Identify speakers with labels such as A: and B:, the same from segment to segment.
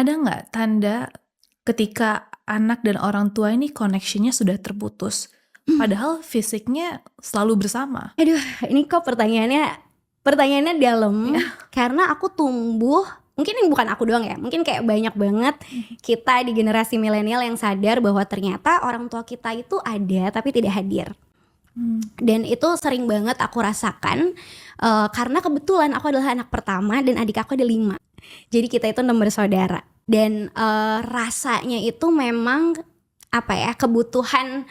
A: Ada nggak tanda ketika anak dan orang tua ini connection-nya sudah terputus, padahal fisiknya selalu bersama?
B: Aduh, ini kok pertanyaannya dalam,
A: Iya.
B: karena aku tumbuh, mungkin yang bukan aku doang ya, mungkin kayak banyak banget kita di generasi milenial yang sadar bahwa ternyata orang tua kita itu ada tapi tidak hadir. Dan itu sering banget aku rasakan, karena kebetulan aku adalah anak pertama dan adik aku ada 5. Jadi kita itu 6 bersaudara. Dan rasanya itu memang apa ya, kebutuhan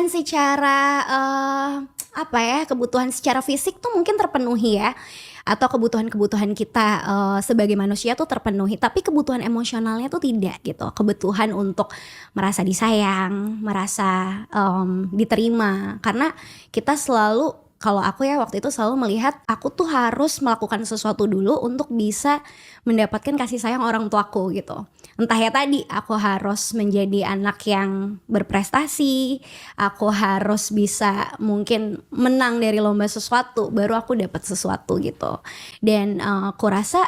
B: secara kebutuhan secara fisik tuh mungkin terpenuhi ya, atau kebutuhan-kebutuhan kita sebagai manusia tuh terpenuhi, tapi kebutuhan emosionalnya tuh tidak gitu. Kebutuhan untuk merasa disayang, merasa diterima, karena kita selalu, kalau aku ya waktu itu selalu melihat aku tuh harus melakukan sesuatu dulu untuk bisa mendapatkan kasih sayang orang tuaku gitu. Entah ya tadi aku harus menjadi anak yang berprestasi, aku harus bisa mungkin menang dari lomba sesuatu, baru aku dapat sesuatu gitu. Dan aku rasa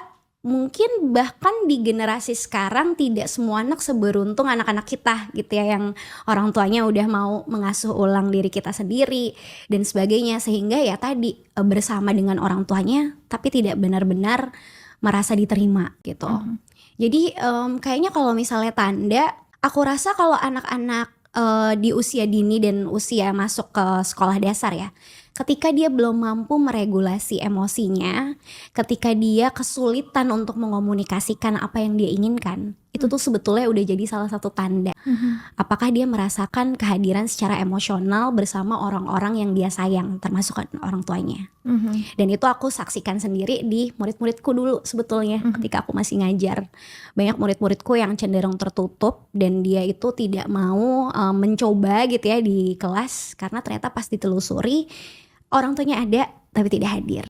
B: mungkin bahkan di generasi sekarang tidak semua anak seberuntung anak-anak kita gitu ya, yang orang tuanya udah mau mengasuh ulang diri kita sendiri dan sebagainya, sehingga ya tadi bersama dengan orang tuanya tapi tidak benar-benar merasa diterima gitu. Jadi kayaknya kalau misalnya tanda, aku rasa kalau anak-anak di usia dini dan usia masuk ke sekolah dasar ya, ketika dia belum mampu meregulasi emosinya, ketika dia kesulitan untuk mengomunikasikan apa yang dia inginkan, itu tuh sebetulnya udah jadi salah satu tanda. Apakah dia merasakan kehadiran secara emosional bersama orang-orang yang dia sayang, termasuk orang tuanya. Dan itu aku saksikan sendiri di murid-muridku dulu sebetulnya, ketika aku masih ngajar. Banyak murid-muridku yang cenderung tertutup dan dia itu tidak mau mencoba gitu ya di kelas, karena ternyata pas ditelusuri orang tuanya ada tapi tidak hadir.